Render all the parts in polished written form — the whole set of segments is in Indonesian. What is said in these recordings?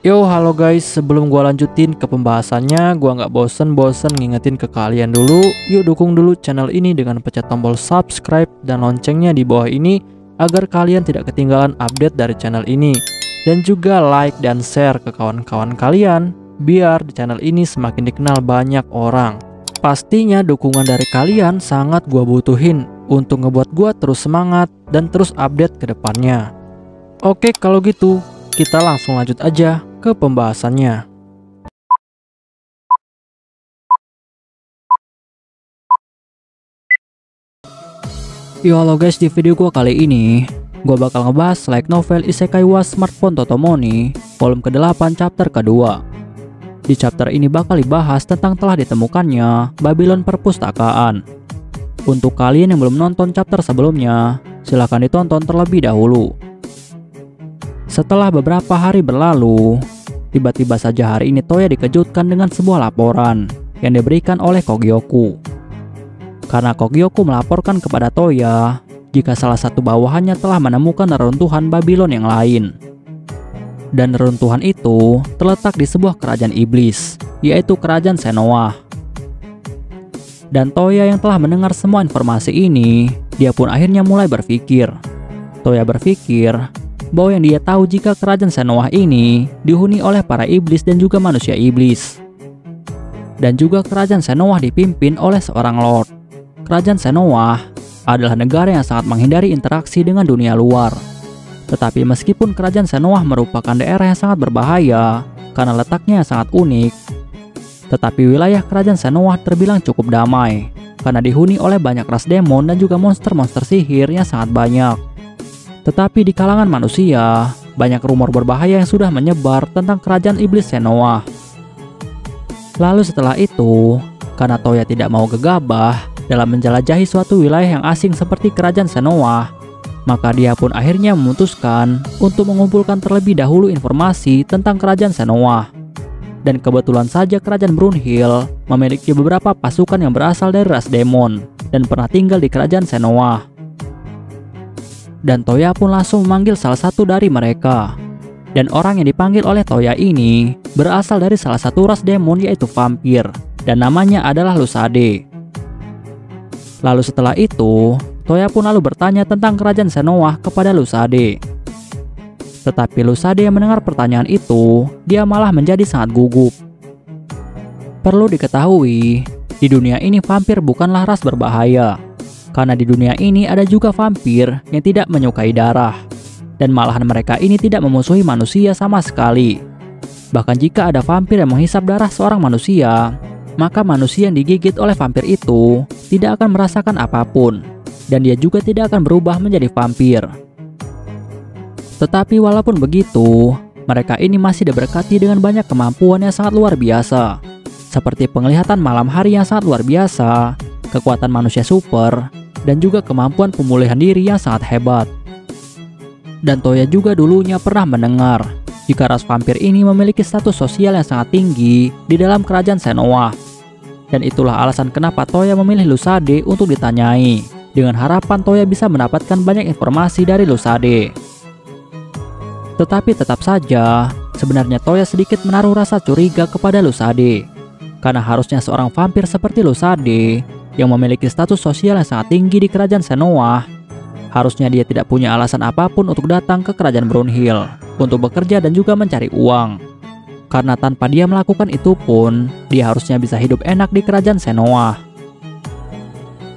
Yo, halo guys, sebelum gua lanjutin ke pembahasannya, gua nggak bosen-bosen ngingetin ke kalian dulu. Yuk dukung dulu channel ini dengan pencet tombol subscribe dan loncengnya di bawah ini agar kalian tidak ketinggalan update dari channel ini. Dan juga like dan share ke kawan-kawan kalian biar di channel ini semakin dikenal banyak orang. Pastinya dukungan dari kalian sangat gua butuhin untuk ngebuat gua terus semangat dan terus update ke depannya. Oke, kalau gitu kita langsung lanjut aja ke pembahasannya. Yo, halo guys, di video gua kali ini gua bakal ngebahas light novel Isekai wa Smartphone Totomoni volume ke-8 chapter kedua. Di chapter ini bakal dibahas tentang telah ditemukannya Babylon Perpustakaan. Untuk kalian yang belum nonton chapter sebelumnya, silahkan ditonton terlebih dahulu. Setelah beberapa hari berlalu, tiba-tiba saja hari ini Toya dikejutkan dengan sebuah laporan yang diberikan oleh Kogyoku. Karena Kogyoku melaporkan kepada Toya jika salah satu bawahannya telah menemukan reruntuhan Babylon yang lain. Dan reruntuhan itu terletak di sebuah kerajaan iblis, yaitu kerajaan Senoa. Dan Toya yang telah mendengar semua informasi ini, dia pun akhirnya mulai berpikir. Toya berpikir bahwa yang dia tahu jika kerajaan Senoa ini dihuni oleh para iblis dan juga manusia iblis. Dan juga kerajaan Senoa dipimpin oleh seorang lord. Kerajaan Senoa adalah negara yang sangat menghindari interaksi dengan dunia luar. Tetapi meskipun kerajaan Senoa merupakan daerah yang sangat berbahaya karena letaknya yang sangat unik, tetapi wilayah kerajaan Senoa terbilang cukup damai karena dihuni oleh banyak ras demon dan juga monster-monster sihir yang sangat banyak. Tetapi di kalangan manusia, banyak rumor berbahaya yang sudah menyebar tentang kerajaan iblis Senoa. Lalu setelah itu, karena Toya tidak mau gegabah dalam menjelajahi suatu wilayah yang asing seperti kerajaan Senoa, maka dia pun akhirnya memutuskan untuk mengumpulkan terlebih dahulu informasi tentang kerajaan Senoa. Dan kebetulan saja kerajaan Brunhild memiliki beberapa pasukan yang berasal dari ras demon dan pernah tinggal di kerajaan Senoa. Dan Toya pun langsung memanggil salah satu dari mereka. Dan orang yang dipanggil oleh Toya ini berasal dari salah satu ras demon, yaitu vampir, dan namanya adalah Lusade. Lalu setelah itu, Toya pun lalu bertanya tentang kerajaan Senoa kepada Lusade. Tetapi Lusade yang mendengar pertanyaan itu, dia malah menjadi sangat gugup. Perlu diketahui, di dunia ini vampir bukanlah ras berbahaya. Karena di dunia ini ada juga vampir yang tidak menyukai darah. Dan malahan mereka ini tidak memusuhi manusia sama sekali. Bahkan jika ada vampir yang menghisap darah seorang manusia, maka manusia yang digigit oleh vampir itu tidak akan merasakan apapun. Dan dia juga tidak akan berubah menjadi vampir. Tetapi walaupun begitu, mereka ini masih diberkati dengan banyak kemampuan yang sangat luar biasa. Seperti penglihatan malam hari yang sangat luar biasa, kekuatan manusia super, dan juga kemampuan pemulihan diri yang sangat hebat. Dan Toya juga dulunya pernah mendengar jika ras vampir ini memiliki status sosial yang sangat tinggi di dalam kerajaan Senoa. Dan itulah alasan kenapa Toya memilih Lusade untuk ditanyai, dengan harapan Toya bisa mendapatkan banyak informasi dari Lusade. Tetapi tetap saja, sebenarnya Toya sedikit menaruh rasa curiga kepada Lusade. Karena harusnya seorang vampir seperti Lusade yang memiliki status sosial yang sangat tinggi di kerajaan Senoa, harusnya dia tidak punya alasan apapun untuk datang ke kerajaan Brunhild untuk bekerja dan juga mencari uang. Karena tanpa dia melakukan itu pun, dia harusnya bisa hidup enak di kerajaan Senoa.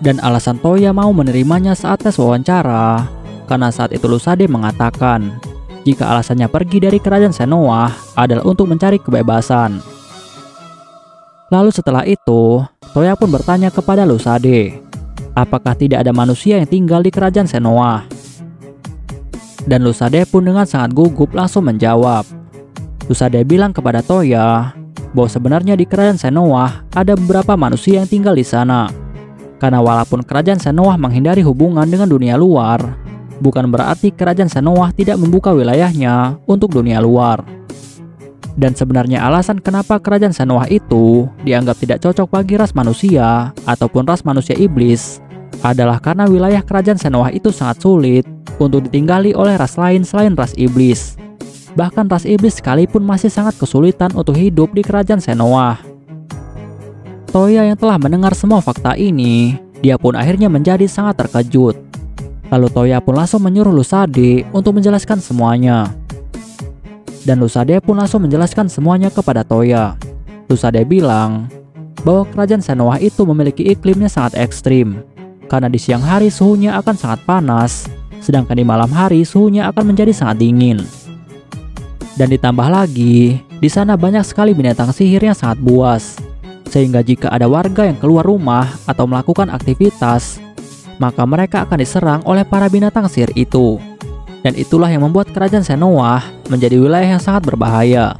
Dan alasan Toya mau menerimanya saat tes wawancara, karena saat itu Lusade mengatakan jika alasannya pergi dari kerajaan Senoa adalah untuk mencari kebebasan. Lalu setelah itu, Toya pun bertanya kepada Lusade, apakah tidak ada manusia yang tinggal di kerajaan Senoa? Dan Lusade pun dengan sangat gugup langsung menjawab. Lusade bilang kepada Toya bahwa sebenarnya di kerajaan Senoa ada beberapa manusia yang tinggal di sana. Karena walaupun kerajaan Senoa menghindari hubungan dengan dunia luar, bukan berarti kerajaan Senoa tidak membuka wilayahnya untuk dunia luar. Dan sebenarnya alasan kenapa kerajaan Senoa itu dianggap tidak cocok bagi ras manusia ataupun ras manusia iblis adalah karena wilayah kerajaan Senoa itu sangat sulit untuk ditinggali oleh ras lain selain ras iblis. bahkan ras iblis sekalipun masih sangat kesulitan untuk hidup di kerajaan Shenoa. Toya yang telah mendengar semua fakta ini, dia pun akhirnya menjadi sangat terkejut. Lalu Toya pun langsung menyuruh Lusade untuk menjelaskan semuanya. Dan Lusade pun langsung menjelaskan semuanya kepada Toya. Lusade bilang bahwa kerajaan Shenoa itu memiliki iklimnya sangat ekstrim, karena di siang hari suhunya akan sangat panas, sedangkan di malam hari suhunya akan menjadi sangat dingin. Dan ditambah lagi, di sana banyak sekali binatang sihir yang sangat buas, sehingga jika ada warga yang keluar rumah atau melakukan aktivitas, maka mereka akan diserang oleh para binatang sihir itu. Dan itulah yang membuat kerajaan Shenoa menjadi wilayah yang sangat berbahaya.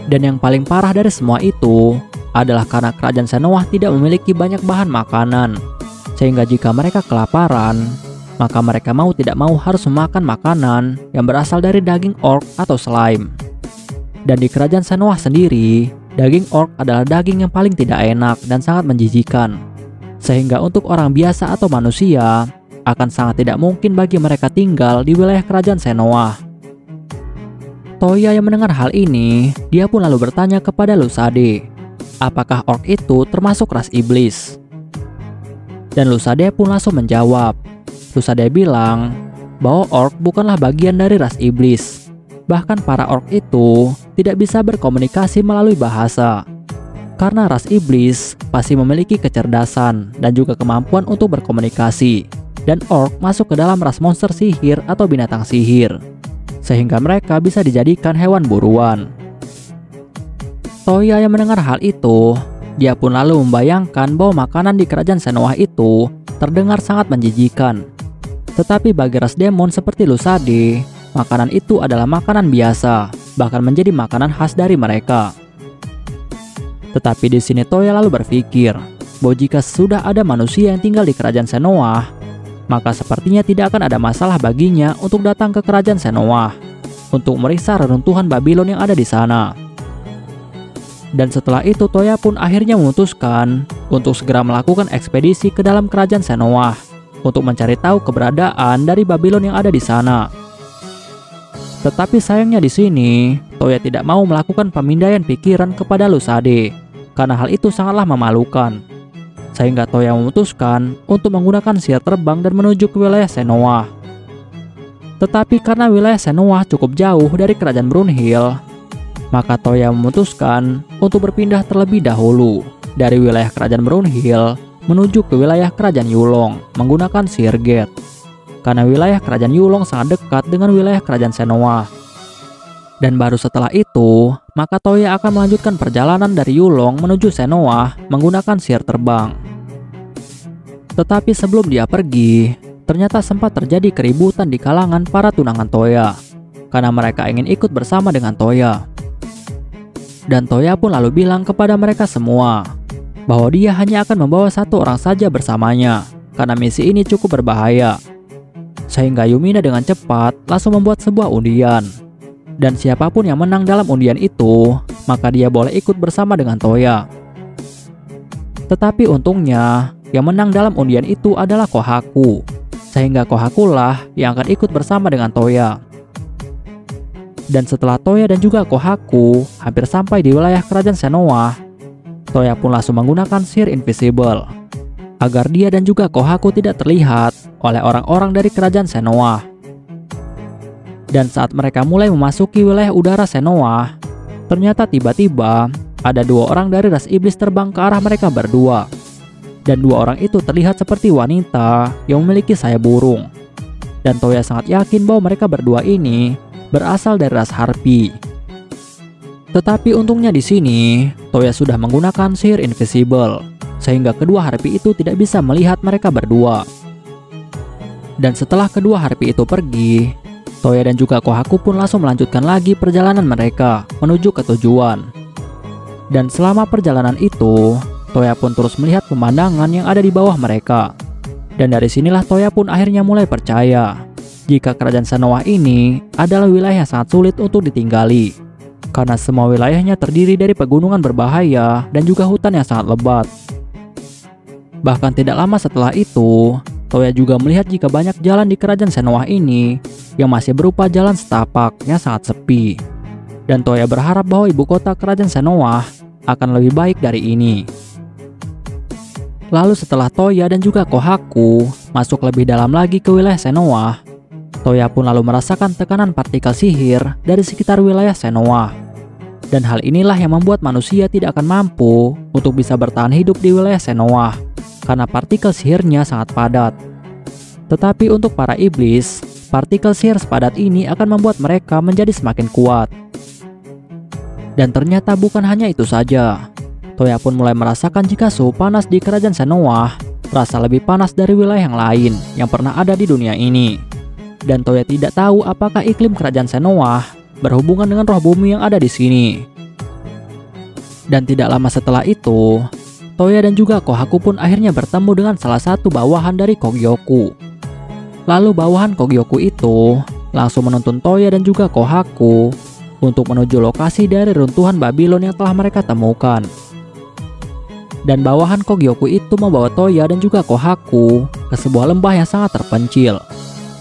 Dan yang paling parah dari semua itu adalah karena kerajaan Shenoa tidak memiliki banyak bahan makanan, sehingga jika mereka kelaparan, maka mereka mau tidak mau harus memakan makanan yang berasal dari daging orc atau slime. Dan di kerajaan Shenoa sendiri, daging orc adalah daging yang paling tidak enak dan sangat menjijikan, sehingga untuk orang biasa atau manusia akan sangat tidak mungkin bagi mereka tinggal di wilayah kerajaan Shenoa. Toya yang mendengar hal ini, dia pun lalu bertanya kepada Lusade, apakah orc itu termasuk ras iblis? Dan Lusade pun langsung menjawab. Lusade bilang bahwa orc bukanlah bagian dari ras iblis. Bahkan para orc itu tidak bisa berkomunikasi melalui bahasa. Karena ras iblis pasti memiliki kecerdasan dan juga kemampuan untuk berkomunikasi. Dan orc masuk ke dalam ras monster sihir atau binatang sihir, sehingga mereka bisa dijadikan hewan buruan. Toya yang mendengar hal itu, dia pun lalu membayangkan bahwa makanan di kerajaan Shenoa itu terdengar sangat menjijikan. Tetapi bagi ras demon seperti Lusade, makanan itu adalah makanan biasa, bahkan menjadi makanan khas dari mereka. Tetapi di sini Toya lalu berpikir bahwa jika sudah ada manusia yang tinggal di kerajaan Shenoa, maka sepertinya tidak akan ada masalah baginya untuk datang ke kerajaan Shenoa untuk meriksa reruntuhan Babylon yang ada di sana. Dan setelah itu Toya pun akhirnya memutuskan untuk segera melakukan ekspedisi ke dalam kerajaan Shenoa untuk mencari tahu keberadaan dari Babylon yang ada di sana. Tetapi sayangnya di sini Toya tidak mau melakukan pemindaian pikiran kepada Lusade karena hal itu sangatlah memalukan. Sehingga Toya memutuskan untuk menggunakan sihir terbang dan menuju ke wilayah Shenoa. Tetapi karena wilayah Shenoa cukup jauh dari kerajaan Brunhild, maka Toya memutuskan untuk berpindah terlebih dahulu dari wilayah kerajaan Brunhild menuju ke wilayah kerajaan Yulong menggunakan sihir gate. Karena wilayah kerajaan Yulong sangat dekat dengan wilayah kerajaan Shenoa. Dan baru setelah itu, maka Toya akan melanjutkan perjalanan dari Yulong menuju Shenoa menggunakan sihir terbang. Tetapi sebelum dia pergi, ternyata sempat terjadi keributan di kalangan para tunangan Toya, karena mereka ingin ikut bersama dengan Toya. Dan Toya pun lalu bilang kepada mereka semua bahwa dia hanya akan membawa satu orang saja bersamanya, karena misi ini cukup berbahaya. Sehingga Yumina dengan cepat langsung membuat sebuah undian. Dan siapapun yang menang dalam undian itu, maka dia boleh ikut bersama dengan Toya. Tetapi untungnya, yang menang dalam undian itu adalah Kohaku. Sehingga Kohaku lah yang akan ikut bersama dengan Toya. Dan setelah Toya dan juga Kohaku hampir sampai di wilayah kerajaan Shenoa, Toya pun langsung menggunakan sihir invisible agar dia dan juga Kohaku tidak terlihat oleh orang-orang dari kerajaan Shenoa. Dan saat mereka mulai memasuki wilayah udara Shenoa, ternyata tiba-tiba ada dua orang dari ras iblis terbang ke arah mereka berdua. Dan dua orang itu terlihat seperti wanita yang memiliki sayap burung. Dan Toya sangat yakin bahwa mereka berdua ini berasal dari ras Harpy. Tetapi untungnya di sini, Toya sudah menggunakan sihir invisible, sehingga kedua Harpy itu tidak bisa melihat mereka berdua. Dan setelah kedua Harpy itu pergi, Toya dan juga Kohaku pun langsung melanjutkan lagi perjalanan mereka menuju ke tujuan. Dan selama perjalanan itu, Toya pun terus melihat pemandangan yang ada di bawah mereka. Dan dari sinilah Toya pun akhirnya mulai percaya jika kerajaan Shenoa ini adalah wilayah yang sangat sulit untuk ditinggali. Karena semua wilayahnya terdiri dari pegunungan berbahaya dan juga hutan yang sangat lebat. Bahkan tidak lama setelah itu, Toya juga melihat jika banyak jalan di kerajaan Shanoa ini yang masih berupa jalan setapak yang sangat sepi. Dan Toya berharap bahwa ibu kota kerajaan Shanoa akan lebih baik dari ini. Lalu setelah Toya dan juga Kohaku masuk lebih dalam lagi ke wilayah Shanoa, Toya pun lalu merasakan tekanan partikel sihir dari sekitar wilayah Shanoa. Dan hal inilah yang membuat manusia tidak akan mampu untuk bisa bertahan hidup di wilayah Shanoa karena partikel sihirnya sangat padat. Tetapi untuk para iblis, partikel sihir sepadat ini akan membuat mereka menjadi semakin kuat. Dan ternyata bukan hanya itu saja. Toya pun mulai merasakan jika suhu panas di kerajaan Shanoa terasa lebih panas dari wilayah yang lain yang pernah ada di dunia ini. Dan Toya tidak tahu apakah iklim kerajaan Shanoa berhubungan dengan roh bumi yang ada di sini. Dan tidak lama setelah itu, Toya dan juga Kohaku pun akhirnya bertemu dengan salah satu bawahan dari Kogyoku. Lalu bawahan Kogyoku itu langsung menuntun Toya dan juga Kohaku untuk menuju lokasi dari runtuhan Babylon yang telah mereka temukan. Dan bawahan Kogyoku itu membawa Toya dan juga Kohaku ke sebuah lembah yang sangat terpencil.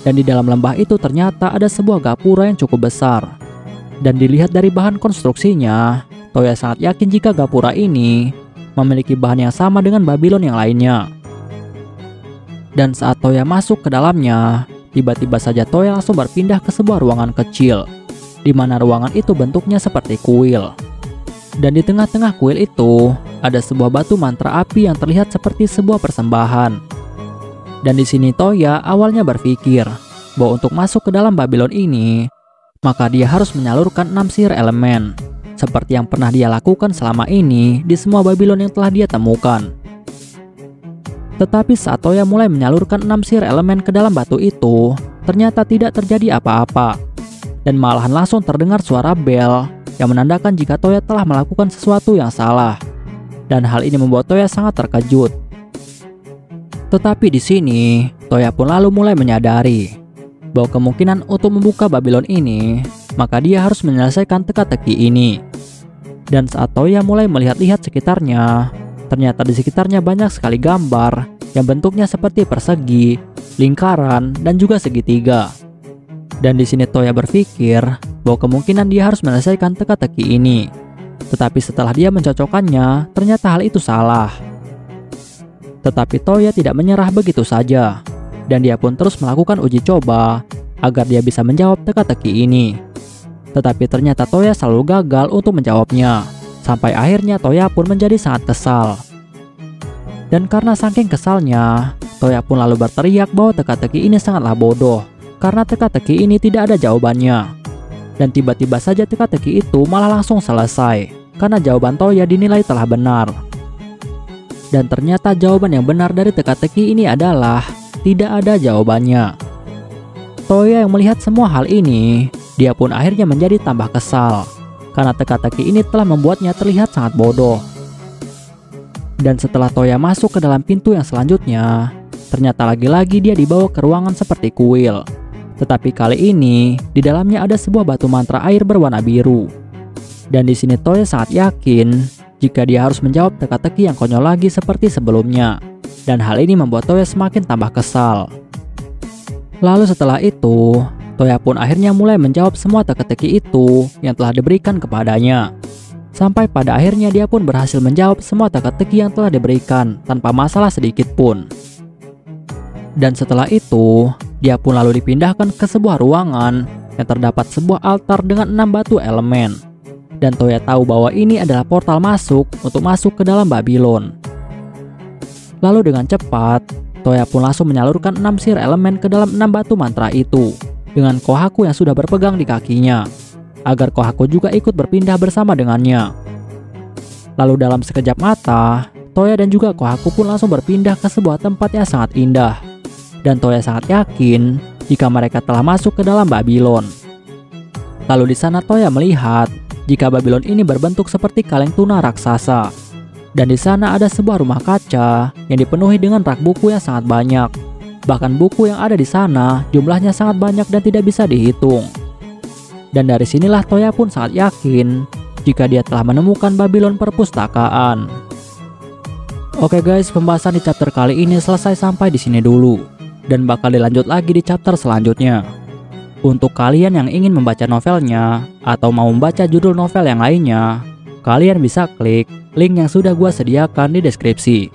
Dan di dalam lembah itu ternyata ada sebuah gapura yang cukup besar. Dan dilihat dari bahan konstruksinya, Toya sangat yakin jika gapura ini memiliki bahan yang sama dengan Babylon yang lainnya. Dan saat Toya masuk ke dalamnya, tiba-tiba saja Toya langsung berpindah ke sebuah ruangan kecil, di mana ruangan itu bentuknya seperti kuil. Dan di tengah-tengah kuil itu, ada sebuah batu mantra api yang terlihat seperti sebuah persembahan. Dan di sini Toya awalnya berpikir bahwa untuk masuk ke dalam Babylon ini, maka dia harus menyalurkan 6 sihir elemen, seperti yang pernah dia lakukan selama ini di semua Babylon yang telah dia temukan. Tetapi saat Toya mulai menyalurkan 6 sihir elemen ke dalam batu itu, ternyata tidak terjadi apa-apa. Dan malahan langsung terdengar suara bel yang menandakan jika Toya telah melakukan sesuatu yang salah. Dan hal ini membuat Toya sangat terkejut. Tetapi di sini, Toya pun lalu mulai menyadari bahwa kemungkinan untuk membuka Babylon ini, maka dia harus menyelesaikan teka-teki ini. Dan saat Toya mulai melihat-lihat sekitarnya, ternyata di sekitarnya banyak sekali gambar yang bentuknya seperti persegi, lingkaran, dan juga segitiga. Dan di sini Toya berpikir bahwa kemungkinan dia harus menyelesaikan teka-teki ini. Tetapi setelah dia mencocokkannya, ternyata hal itu salah. Tetapi Toya tidak menyerah begitu saja. Dan dia pun terus melakukan uji coba agar dia bisa menjawab teka-teki ini. Tetapi ternyata Toya selalu gagal untuk menjawabnya. Sampai akhirnya Toya pun menjadi sangat kesal. Dan karena saking kesalnya, Toya pun lalu berteriak bahwa teka-teki ini sangatlah bodoh, karena teka-teki ini tidak ada jawabannya. Dan tiba-tiba saja teka-teki itu malah langsung selesai, karena jawaban Toya dinilai telah benar. Dan ternyata jawaban yang benar dari teka-teki ini adalah tidak ada jawabannya. Toya yang melihat semua hal ini, dia pun akhirnya menjadi tambah kesal, karena teka-teki ini telah membuatnya terlihat sangat bodoh. Dan setelah Toya masuk ke dalam pintu yang selanjutnya, ternyata lagi-lagi dia dibawa ke ruangan seperti kuil. Tetapi kali ini, di dalamnya ada sebuah batu mantra air berwarna biru. Dan di sini Toya sangat yakin jika dia harus menjawab teka-teki yang konyol lagi seperti sebelumnya. Dan hal ini membuat Toya semakin tambah kesal. Lalu setelah itu, Toya pun akhirnya mulai menjawab semua teka-teki itu yang telah diberikan kepadanya. Sampai pada akhirnya dia pun berhasil menjawab semua teka-teki yang telah diberikan tanpa masalah sedikit pun. Dan setelah itu, dia pun lalu dipindahkan ke sebuah ruangan yang terdapat sebuah altar dengan 6 batu elemen. Dan Toya tahu bahwa ini adalah portal masuk untuk masuk ke dalam Babylon. Lalu dengan cepat, Toya pun langsung menyalurkan 6 sihir elemen ke dalam 6 batu mantra itu dengan Kohaku yang sudah berpegang di kakinya, agar Kohaku juga ikut berpindah bersama dengannya. Lalu dalam sekejap mata, Toya dan juga Kohaku pun langsung berpindah ke sebuah tempat yang sangat indah. Dan Toya sangat yakin jika mereka telah masuk ke dalam Babylon. Lalu di sana Toya melihat jika Babylon ini berbentuk seperti kaleng tuna raksasa. Dan di sana ada sebuah rumah kaca yang dipenuhi dengan rak buku yang sangat banyak. Bahkan buku yang ada di sana jumlahnya sangat banyak dan tidak bisa dihitung. Dan dari sinilah Toya pun sangat yakin jika dia telah menemukan Babylon perpustakaan. Oke guys, pembahasan di chapter kali ini selesai sampai di sini dulu. dan bakal dilanjut lagi di chapter selanjutnya. Untuk kalian yang ingin membaca novelnya atau mau membaca judul novel yang lainnya, kalian bisa klik link yang sudah gua sediakan di deskripsi.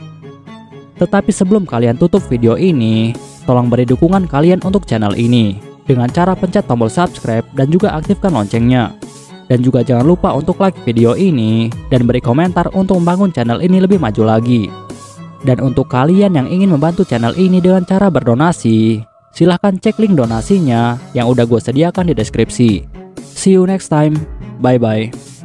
Tetapi sebelum kalian tutup video ini, tolong beri dukungan kalian untuk channel ini dengan cara pencet tombol subscribe dan juga aktifkan loncengnya. Dan juga jangan lupa untuk like video ini dan beri komentar untuk membangun channel ini lebih maju lagi. Dan untuk kalian yang ingin membantu channel ini dengan cara berdonasi, silahkan cek link donasinya yang udah gue sediakan di deskripsi. See you next time. Bye bye.